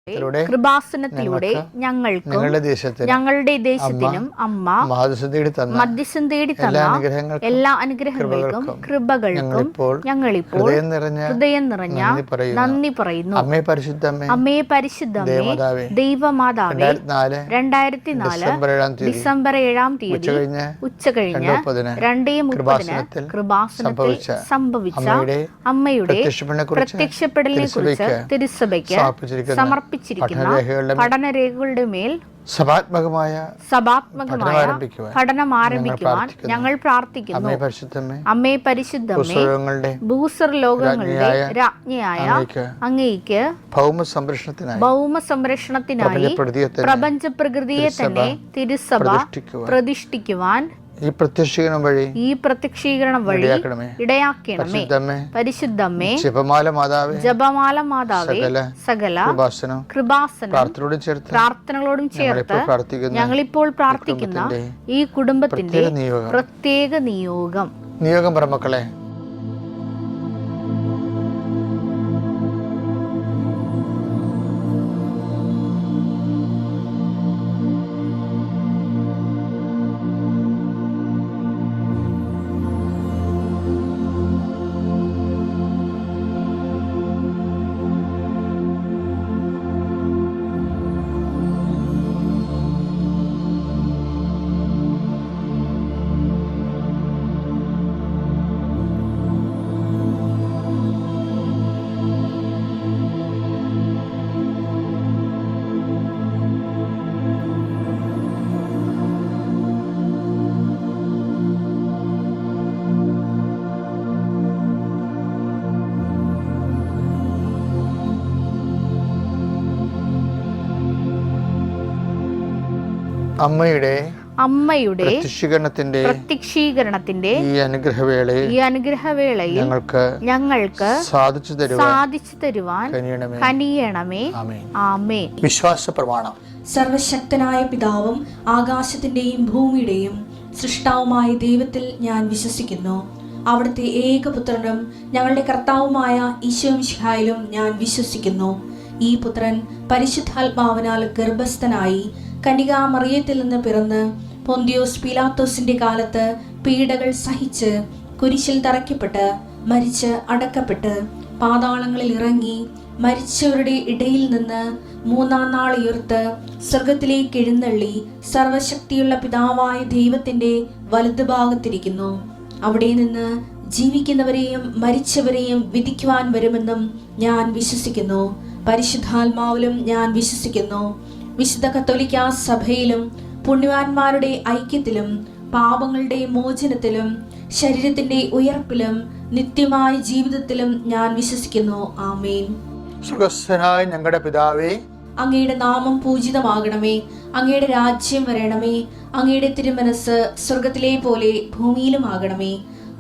കൃപാസനത്തിലൂടെ ഞങ്ങൾക്കും ഞങ്ങളുടെ ദേശത്തിനും അമ്മ മധ്യസ്ഥം തേടി തന്ന എല്ലാ അനുഗ്രഹങ്ങൾക്കും കൃപകൾക്കും ഞങ്ങളിപ്പോൾ ഹൃദയം നിറഞ്ഞ നന്ദി പറയുന്നു. അമ്മേ പരിശുദ്ധമേ ദൈവമാതാവേ, 2004 ഡിസംബർ 7-ാം തീയതി ഉച്ചകഴിഞ്ഞ് 2:30 കൃപാസനത്തിൽ സംഭവിച്ച അമ്മയുടെ പ്രത്യക്ഷപ്പെടലിനെ കുറിച്ച് തിരുസഭയ്ക്ക് സമർപ്പിച്ചിരിക്കുന്ന പഠനരേഖകളുടെ മേൽ സഭാത്മകമായ പഠനം ആരംഭിക്കുവാൻ ഞങ്ങൾ പ്രാർത്ഥിക്കുന്നു. അമ്മേ പരിശുദ്ധമേ, ഭൂസ്വർ ലോകങ്ങളുടെ രാജ്ഞിയായ അങ്ങേയ്ക്ക് ഭൗമ സംരക്ഷണത്തിനായി പ്രപഞ്ച പ്രകൃതിയെ തന്നെ തിരുസഭ പ്രതിഷ്ഠിക്കുവാൻ ഈ പ്രത്യക്ഷീകരണം വഴി ഇടയാക്കണമേ. പരിശുദ്ധമേ, ജപമാല മാതാവേ, സകല കൃപാസനം പ്രാർത്ഥനകളോടും ചേർത്ത് ഞങ്ങളിപ്പോൾ പ്രാർത്ഥിക്കുന്ന ഈ കുടുംബത്തിന്റെ പ്രത്യേക നിയോഗം പറമക്കളെ, അമ്മയുടെ പ്രത്യക്ഷീകരണത്തിന്റെ ഈ അനുഗ്രഹവേളയിൽ ഞങ്ങൾക്ക് സാധിച്ചു തരുവാൻ കനിയണമേ. ആമേൻ. വിശ്വാസ പ്രമാണം. സർവശക്തനായ പിതാവും ആകാശത്തിന്റെയും ഭൂമിയുടെയും സൃഷ്ടാവുമായ ദൈവത്തിൽ ഞാൻ വിശ്വസിക്കുന്നു. അവിടുത്തെ ഏകപുത്രനും ഞങ്ങളുടെ കർത്താവുമായ ഈശോമിശിഹായിലും ഞാൻ വിശ്വസിക്കുന്നു. ഈ പുത്രൻ പരിശുദ്ധാത്മാവിനാൽ ഗർഭസ്ഥനായി കന്യകാമറിയത്തിൽ നിന്ന് പിറന്ന് പൊന്തിയോസ് പീലാത്തോസിന്റെ കാലത്ത് പീഡകൾ സഹിച്ച് കുരിശിൽ തറയ്ക്കപ്പെട്ട് മരിച്ച് അടക്കപ്പെട്ട് പാതാളങ്ങളിൽ ഇറങ്ങി മരിച്ചവരുടെ ഇടയിൽ നിന്ന് 3-ാം നാൾ ഉയർത്ത് സ്വർഗത്തിലേക്ക് എഴുന്നള്ളി സർവശക്തിയുള്ള പിതാവായ ദൈവത്തിന്റെ വലതുഭാഗത്തിരിക്കുന്നു. അവിടെ നിന്ന് ജീവിക്കുന്നവരെയും മരിച്ചവരെയും വിധിക്കുവാൻ വരുമെന്നും ഞാൻ വിശ്വസിക്കുന്നു. പരിശുദ്ധാത്മാവിലും ഞാൻ വിശ്വസിക്കുന്നു. വിശുദ്ധ കത്തോലിക്കാ സഭയിലും പുണ്യവാന്മാരുടെ ഐക്യത്തിലും പാപങ്ങളുടെ മോചനത്തിലും ശരീരത്തിന്റെ ഉയർപ്പിലും നിത്യമായ ജീവിതത്തിലും ഞാൻ വിശ്വസിക്കുന്നു. ആമേൻ. സുഖസ്ഥനായ ഞങ്ങളുടെ പിതാവേ, അങ്ങയുടെ നാമം പൂജിതമാകണമേ. അങ്ങയുടെ രാജ്യം വരണമേ. അങ്ങയുടെ തിരുമനസ് സ്വർഗത്തിലെ പോലെ ഭൂമിയിലും ആകണമേ.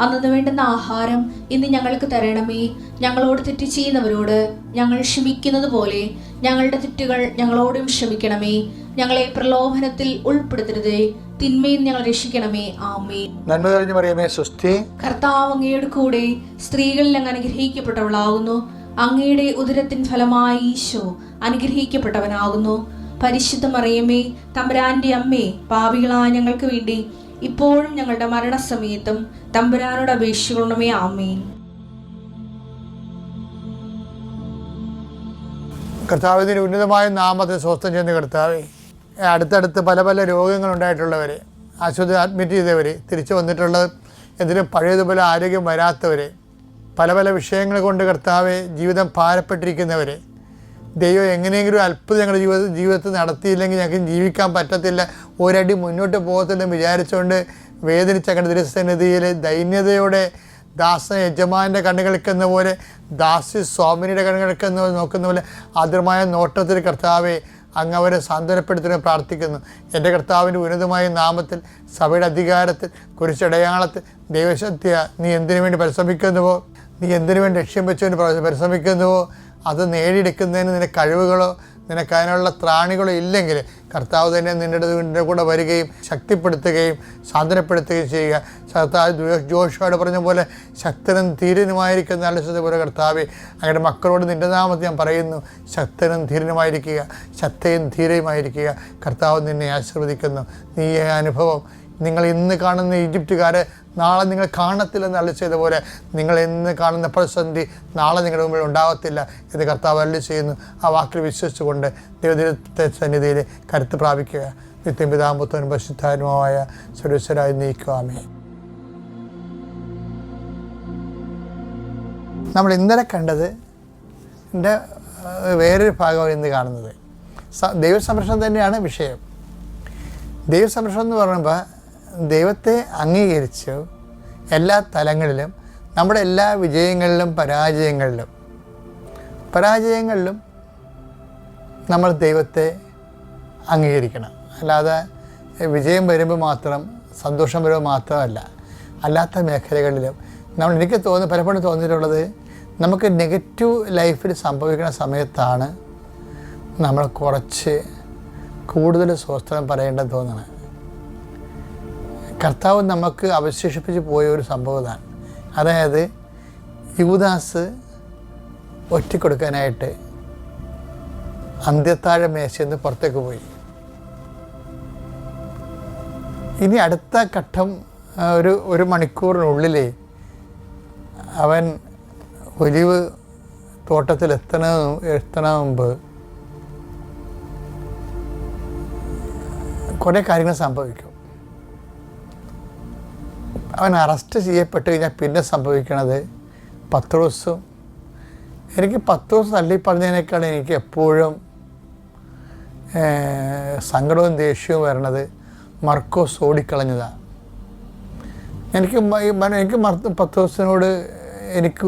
അന്നു വേണ്ടുന്ന ആഹാരം ഇന്ന് ഞങ്ങൾക്ക് തരണമേ. ഞങ്ങളോട് തെറ്റ് ചെയ്യുന്നവരോട് ഞങ്ങൾ ക്ഷമിക്കുന്നത് പോലെ ഞങ്ങളുടെ തെറ്റുകൾ ഞങ്ങളോടും ക്ഷമിക്കണമേ. ഞങ്ങളെ പ്രലോഭനത്തിൽ ഉൾപ്പെടുത്തരുതേ, തിന്മയിൽ ഞങ്ങൾ രക്ഷിക്കണമേ. ആമേൻ. നന്മ നിറഞ്ഞ മറിയമേ, സ്വസ്തി. കർത്താവ് അങ്ങയുടെ കൂടെ സ്ത്രീകളിൽ അങ്ങ് അനുഗ്രഹിക്കപ്പെട്ടവളാകുന്നു. അങ്ങയുടെ ഉദരത്തിൻ ഫലമായി ഈശോ അനുഗ്രഹിക്കപ്പെട്ടവനാകുന്നു. പരിശുദ്ധ മറിയമേ, തമ്പുരാന്റെ അമ്മേ, പാപികളായ ഞങ്ങൾക്ക് വേണ്ടി ഇപ്പോഴും ഞങ്ങളുടെ മരണസമയത്തും തമ്പുരാനോട് അപേക്ഷിക്കണമേ. ആമേൻ. കർത്താവിന്റെ ഉന്നതമായ നാമത്തെ സ്വസ്ഥം ചെയ്യുന്ന കർത്താവേ, അടുത്തടുത്ത് പല പല രോഗങ്ങളുണ്ടായിട്ടുള്ളവരെ, ആശുപത്രി അഡ്മിറ്റ് ചെയ്തവർ, തിരിച്ചു വന്നിട്ടുള്ളത് എന്തിനും പഴയതുപോലെ ആരോഗ്യം വരാത്തവരെ, പല പല വിഷയങ്ങൾ കൊണ്ട് കർത്താവെ ജീവിതം ഭാരപ്പെട്ടിരിക്കുന്നവരെ, ദൈവം എങ്ങനെയെങ്കിലും അത്ഭുതം ഞങ്ങളുടെ ജീവിതത്തിൽ നടത്തിയില്ലെങ്കിൽ ഞങ്ങൾക്ക് ജീവിക്കാൻ പറ്റത്തില്ല, ഒരടി മുന്നോട്ട് പോകത്തില്ലെന്ന് വിചാരിച്ചുകൊണ്ട് വേദനിച്ച ഞങ്ങളുടെ തിരുസന്നിധിയിൽ ദൈന്യതയോടെ ദാസൻ യജമാൻ്റെ കണ്ണുകൾക്കെന്ന പോലെ, ദാസി സ്വാമിനിയുടെ കണ്ണുകൾക്കെന്ന പോലെ നോക്കുന്ന പോലെ ആദ്യമായ നോട്ടത്തിൽ കർത്താവെ അങ്ങ് അവരെ സാന്ത്വനപ്പെടുത്തുവാൻ പ്രാർത്ഥിക്കുന്നു. എൻ്റെ കർത്താവിൻ്റെ ഉന്നതമായ നാമത്തിൽ സഭയുടെ അധികാരത്തിൽ കുരിശടയാളത്തിൽ ദൈവശക്തിയ നീ എന്തിനു വേണ്ടി പരിശ്രമിക്കുന്നുവോ, നീ എന്തിനു വേണ്ടി ലക്ഷ്യം വെച്ചുകൊണ്ട് പരിശ്രമിക്കുന്നുവോ അത് നേടിയെടുക്കുന്നതിന് നിന്റെ കഴിവുകളോ നിനക്കതിനുള്ള ത്രാണികളും ഇല്ലെങ്കിൽ കർത്താവ് തന്നെ നിൻ്റെ കൂടെ വരികയും ശക്തിപ്പെടുത്തുകയും സാന്ത്വനപ്പെടുത്തുകയും ചെയ്യുക. കർത്താവ് ജോഷുവോട് പറഞ്ഞ പോലെ ശക്തനും ധീരനുമായിരിക്കുന്ന ആലോചിച്ചതുപോലെ കർത്താവെ അങ്ങയുടെ മക്കളോട് നിൻ്റെ നാമത്തിൽ ഞാൻ പറയുന്നു, ശക്തനും ധീരനുമായിരിക്കുക, ശക്തയും ധീരയുമായിരിക്കുക. കർത്താവ് നിന്നെ ആശീർവദിക്കുന്നു. നീ അനുഭവം നിങ്ങൾ ഇന്ന് കാണുന്ന ഈജിപ്തുകാരെ നാളെ നിങ്ങൾ കാണത്തില്ലെന്ന് അരുളി ചെയ്തപോലെ നിങ്ങൾ ഇന്ന് കാണുന്ന പ്രതിസന്ധി നാളെ നിങ്ങളുടെ മുമ്പിൽ ഉണ്ടാകത്തില്ല എന്ന് കർത്താവ് അരുളി ചെയ്യുന്നു. ആ വാക്കിൽ വിശ്വസിച്ചുകൊണ്ട് ദൈവത്തെ സന്നിധിയിൽ കരുത്ത് പ്രാപിക്കുക. നിത്യം പിതാമ്പുത്രനും പരിശുദ്ധാത്മാവായ സർവ്വേശ്വരായി നീക്കുവാമേ. നമ്മൾ ഇന്നലെ കണ്ടത് എൻ്റെ വേറൊരു ഭാഗമാണ് ഇന്ന് കാണുന്നത്. ദൈവസംരക്ഷണം തന്നെയാണ് വിഷയം. ദൈവസംരക്ഷണം എന്ന് പറയുമ്പോൾ ദൈവത്തെ അംഗീകരിച്ചു എല്ലാ തലങ്ങളിലും, നമ്മുടെ എല്ലാ വിജയങ്ങളിലും പരാജയങ്ങളിലും നമ്മൾ ദൈവത്തെ അംഗീകരിക്കണം. അല്ലാതെ വിജയം വരുമ്പോൾ മാത്രം, സന്തോഷം വരുമ്പോൾ മാത്രമല്ല, അല്ലാത്ത മേഖലകളിലും എനിക്ക് പലപ്പോഴും തോന്നിയിട്ടുള്ളത്, നമുക്ക് നെഗറ്റീവ് ലൈഫിൽ സംഭവിക്കുന്ന സമയത്താണ് നമ്മൾ കുറച്ച് കൂടുതൽ സ്വസ്ഥം പറയേണ്ടത് തോന്നണം. കർത്താവ് നമുക്ക് അവശേഷിപ്പിച്ച് പോയ ഒരു സംഭവമാണ്. അതായത് യൂദാസ് ഒറ്റിക്കൊടുക്കാനായിട്ട് അന്ത്യത്താഴ മേശയിൽ നിന്ന് പുറത്തേക്ക് പോയി. ഇനി അടുത്ത ഘട്ടം ഒരു മണിക്കൂറിനുള്ളിൽ അവൻ ഒലിവ് തോട്ടത്തിൽ എത്തണ മുമ്പ് കുറേ കാര്യങ്ങൾ സംഭവിക്കും. അവൻ അറസ്റ്റ് ചെയ്യപ്പെട്ട് കഴിഞ്ഞാൽ പിന്നെ സംഭവിക്കണത് പത്രോസും, എനിക്ക് പത്രോസ് തള്ളിപ്പറഞ്ഞതിനേക്കാൾ എനിക്ക് എപ്പോഴും സങ്കടവും ദേഷ്യവും വരണത് മർക്കോസ് ഓടിക്കളഞ്ഞതാണ്. എനിക്ക് പത്രോസിനോട്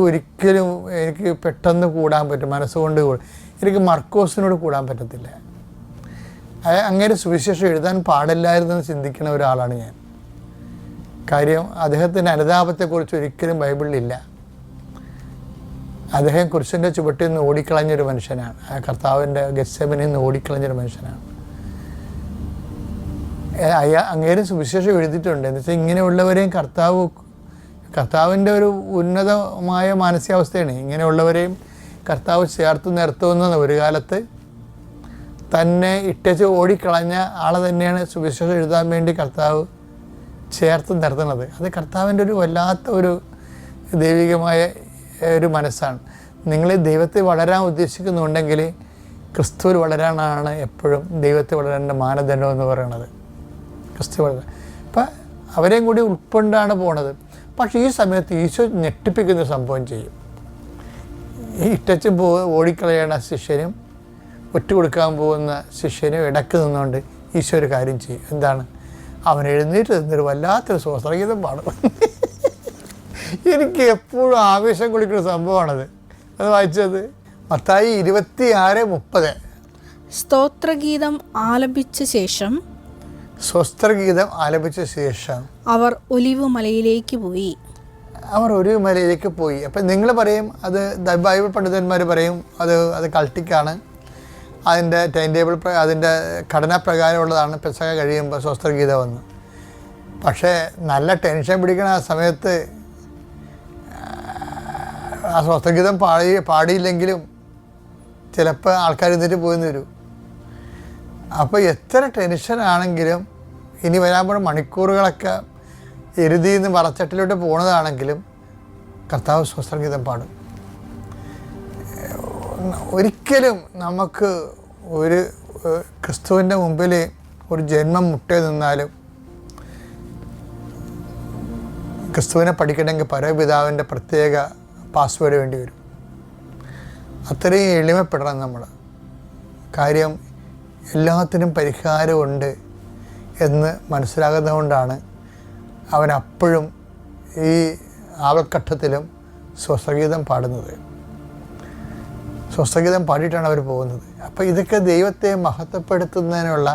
ഒരിക്കലും പെട്ടെന്ന് കൂടാൻ പറ്റും, മനസ്സുകൊണ്ട് എനിക്ക് മർക്കോസിനോട് കൂടാൻ പറ്റത്തില്ല. അങ്ങനെ സുവിശേഷം എഴുതാൻ പാടില്ലായിരുന്നെന്ന് ചിന്തിക്കുന്ന ഒരാളാണ് ഞാൻ. കാര്യം അദ്ദേഹത്തിൻ്റെ അനുതാപത്തെക്കുറിച്ച് ഒരിക്കലും ബൈബിളിലില്ല. അദ്ദേഹം കുരിശിൻ്റെ ചുവട്ടിൽ നിന്ന് ഓടിക്കളഞ്ഞൊരു മനുഷ്യനാണ്. കർത്താവിൻ്റെ ഗെത്സെമനിൽ നിന്ന് ഓടിക്കളഞ്ഞൊരു മനുഷ്യനാണ്. അങ്ങേരും സുവിശേഷം എഴുതിയിട്ടുണ്ട്. എന്ന് വെച്ചാൽ ഇങ്ങനെയുള്ളവരെയും കർത്താവിൻ്റെ ഒരു ഉന്നതമായ മാനസികാവസ്ഥയാണ്. ഇങ്ങനെയുള്ളവരെയും കർത്താവ് ചേർത്ത് നിർത്തുന്ന ഒരു കാലത്ത് തന്നെ ഇട്ടച്ച് ഓടിക്കളഞ്ഞ ആളെ തന്നെയാണ് സുവിശേഷം എഴുതാൻ വേണ്ടി കർത്താവ് ചേർത്ത് നിർത്തുന്നത്. അത് കർത്താവിൻ്റെ ഒരു വല്ലാത്ത ഒരു ദൈവികമായ ഒരു മനസ്സാണ്. നിങ്ങൾ ദൈവത്തെ വളരാൻ ഉദ്ദേശിക്കുന്നുണ്ടെങ്കിൽ ക്രിസ്തുവിൽ വളരാനാണ് എപ്പോഴും ദൈവത്തെ വളരേണ്ട മാനദണ്ഡം എന്ന് പറയുന്നത്. ക്രിസ്തു വളരാൻ അപ്പം അവരെയും കൂടി ഉൾക്കൊണ്ടാണ് പോണത്. പക്ഷേ ഈ സമയത്ത് ഈശോ ഞെട്ടിപ്പിക്കുന്ന സംഭവം ചെയ്യും. ഈ ഇട്ടച്ച് ഓടിക്കളയണ ശിഷ്യനും ഒറ്റുകൊടുക്കാൻ പോകുന്ന ശിഷ്യനും ഇടക്ക് നിന്നുകൊണ്ട് ഈശോ ഒരു കാര്യം ചെയ്യും. എന്താണ്? അവൻ എഴുന്നേറ്റ് നിന്നൊരു വല്ലാത്തൊരു സ്വസ്ത്രഗീതം പാടും. എനിക്ക് എപ്പോഴും ആവേശം കൊള്ളിക്കുന്ന സംഭവമാണത്. അത് വായിച്ചത് മത്തായി 26:30. സ്തോത്രഗീതം ആലപിച്ച ശേഷം അവർ ഒലിവ് മലയിലേക്ക് പോയി. അപ്പം നിങ്ങൾ പറയും അത് ബൈബിൾ പണ്ഡിതന്മാർ പറയും അത് കൾട്ടിക്കാണ്, അതിൻ്റെ ടൈം ടേബിൾ അതിൻ്റെ ഘടനാപ്രകാരമുള്ളതാണ് പെസഹ കഴിയുമ്പോൾ സ്വസ്ത്രഗീതം വന്ന്. പക്ഷേ നല്ല ടെൻഷൻ പിടിക്കണ ആ സമയത്ത് ആ സ്വസ്ത്രഗീതം പാടിയില്ലെങ്കിലും ചിലപ്പോൾ ആൾക്കാർ എന്നിട്ട് പോയെന്ന് വരും. അപ്പോൾ എത്ര ടെൻഷനാണെങ്കിലും ഇനി വരാൻ പോകുന്ന മണിക്കൂറുകളൊക്കെ എരുതിയിൽ നിന്ന് മറച്ചട്ടിലോട്ട് പോണതാണെങ്കിലും കർത്താവ് സ്വസ്ത്രഗീതം പാടും. ഒരിക്കലും നമുക്ക് ഒരു ക്രിസ്തുവിൻ്റെ മുമ്പിൽ ഒരു ജന്മം മുട്ടേ നിന്നാലും ക്രിസ്തുവിനെ പഠിക്കണമെങ്കിൽ പരമപിതാവിൻ്റെ പ്രത്യേക പാസ്വേഡ് വേണ്ടി വരും. അത്രയും എളിമപ്പെടണം നമ്മൾ. കാര്യം എല്ലാത്തിനും പരിഹാരമുണ്ട് എന്ന് മനസ്സിലാകുന്നതുകൊണ്ടാണ് അവനപ്പോഴും ഈ ആവൽഘട്ടത്തിലും സ്വസ്ത്രഗീതം പാടുന്നത്. സ്വസ്ത്രഗീതം പാടിയിട്ടാണ് അവർ പോകുന്നത്. അപ്പോൾ ഇതൊക്കെ ദൈവത്തെ മഹത്വപ്പെടുത്തുന്നതിനുള്ള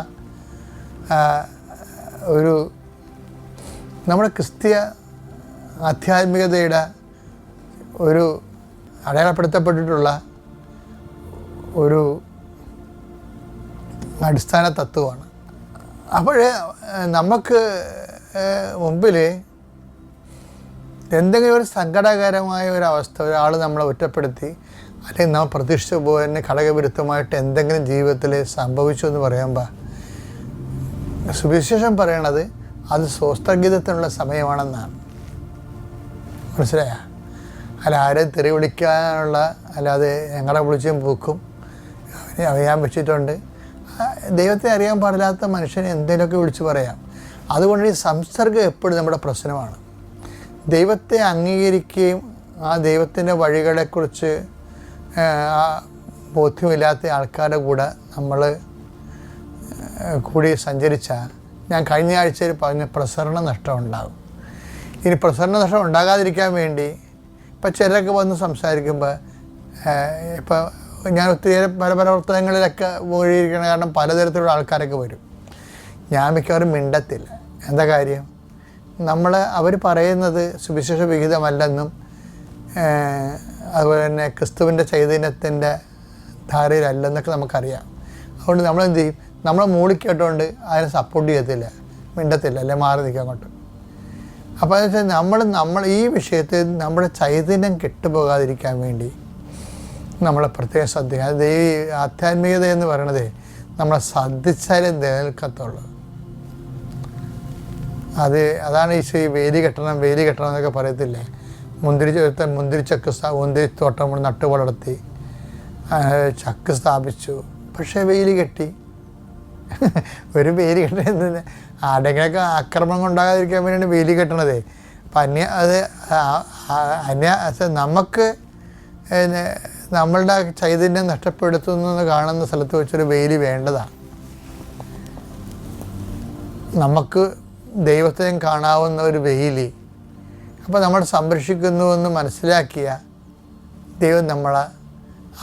ഒരു നമ്മുടെ ക്രിസ്തീയ ആധ്യാത്മികതയുടെ ഒരു അടയാളപ്പെടുത്തപ്പെട്ടിട്ടുള്ള ഒരു അടിസ്ഥാന തത്വമാണ്. അപ്പോൾ നമുക്ക് മുമ്പിൽ എന്തെങ്കിലും ഒരു സങ്കടകരമായ ഒരവസ്ഥ, ഒരാൾ നമ്മളെ ഒറ്റപ്പെടുത്തി അല്ലെങ്കിൽ നമ്മൾ പ്രതീക്ഷിച്ച പോലെ തന്നെ ഘടകവിരുദ്ധമായിട്ട് എന്തെങ്കിലും ജീവിതത്തിൽ സംഭവിച്ചു എന്ന് പറയുമ്പോൾ സുവിശേഷം പറയണത് അത് സ്വസ്ഥഗീതത്തിനുള്ള സമയമാണെന്നാണ്. മനസ്സിലായ? അല്ല ആരെ തെറി വിളിക്കാനുള്ള, അല്ലാതെ ഞങ്ങളെ വിളിച്ചും പൂക്കും അവനെ അറിയാൻ വെച്ചിട്ടുണ്ട്. ദൈവത്തെ അറിയാൻ പാടില്ലാത്ത മനുഷ്യനെ എന്തെങ്കിലുമൊക്കെ വിളിച്ച് പറയാം. അതുകൊണ്ട് ഈ സംസർഗം എപ്പോഴും നമ്മുടെ പ്രശ്നമാണ്. ദൈവത്തെ അംഗീകരിക്കുകയും ആ ദൈവത്തിൻ്റെ വഴികളെക്കുറിച്ച് ബോധ്യമില്ലാത്ത ആൾക്കാരുടെ കൂടെ നമ്മൾ കൂടി സഞ്ചരിച്ചാൽ, ഞാൻ കഴിഞ്ഞ ആഴ്ചയിൽ പറഞ്ഞ പ്രസരണ നഷ്ടം ഉണ്ടാകും. ഇനി പ്രസരണ നഷ്ടം ഉണ്ടാകാതിരിക്കാൻ വേണ്ടി ഇപ്പം ചിലരൊക്കെ വന്ന് സംസാരിക്കുമ്പോൾ, ഇപ്പോൾ ഞാൻ ഒത്തിരി പല പ്രവർത്തനങ്ങളിലൊക്കെ പോയിരിക്കണം. കാരണം പലതരത്തിലുള്ള ആൾക്കാരൊക്കെ വരും. ഞാൻ മിക്കവാറും മിണ്ടത്തില്ല. എന്താ കാര്യം? അവർ പറയുന്നത് സുവിശേഷ വിഹിതമല്ലെന്നും അതുപോലെ തന്നെ ക്രിസ്തുവിൻ്റെ ചൈതന്യത്തിൻ്റെ ധാരയിലല്ലെന്നൊക്കെ നമുക്കറിയാം. അതുകൊണ്ട് നമ്മളെന്ത് ചെയ്യും? നമ്മളെ മൂളിക്കേട്ടുകൊണ്ട് അതിനെ സപ്പോർട്ട് ചെയ്യത്തില്ല, മിണ്ടത്തില്ല, അല്ലെ മാറി നിൽക്കാൻ അങ്ങോട്ട്. അപ്പോൾ എന്ന് വെച്ചാൽ നമ്മൾ ഈ വിഷയത്തിൽ നമ്മുടെ ചൈതന്യം കെട്ടുപോകാതിരിക്കാൻ വേണ്ടി നമ്മളെ പ്രത്യേകം ശ്രദ്ധിക്കുക. അത് ഈ ആധ്യാത്മികത എന്ന് പറയണത് നമ്മളെ ശ്രദ്ധിച്ചാലേ നിലനിൽക്കത്തുള്ളൂ. അതാണ് ഈ വേലി കെട്ടണം എന്നൊക്കെ പറയത്തില്ലേ. മുന്തിരിത്തോട്ടം നമ്മൾ നട്ടു വളർത്തി ചക്ക് സ്ഥാപിച്ചു, പക്ഷേ വേലി കെട്ടി. ഒരു വേലി കെട്ടുന്നതിന് ആരുടെങ്കിലൊക്കെ ആക്രമണം ഉണ്ടാകാതിരിക്കാൻ വേണ്ടിയാണ് വേലി കെട്ടണത്. അപ്പം നമുക്ക് നമ്മളുടെ ചൈതന്യം നഷ്ടപ്പെടുത്തുന്നു കാണുന്ന സ്ഥലത്ത് വെച്ചൊരു വേലി വേണ്ടതാണ്. നമുക്ക് ദൈവത്തെയും കാണാവുന്ന ഒരു വേലി അപ്പോൾ നമ്മൾ സംരക്ഷിക്കുന്നുവെന്ന് മനസ്സിലാക്കിയ ദൈവം നമ്മളെ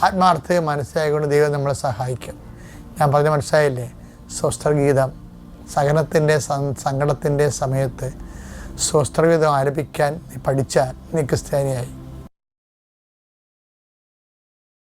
ആത്മാർത്ഥത മനസ്സിലാക്കിക്കൊണ്ട് ദൈവം നമ്മളെ സഹായിക്കും. ഞാൻ പറഞ്ഞ മനസ്സിലായില്ലേ? സ്വസ്ത്രഗീതം സഹനത്തിൻ്റെ സങ്കടത്തിൻ്റെ സമയത്ത് സ്വസ്ത്രഗീതം ആലപിക്കാൻ നീ പഠിച്ചാൽ നീ ക്രിസ്ത്യാനിയായി.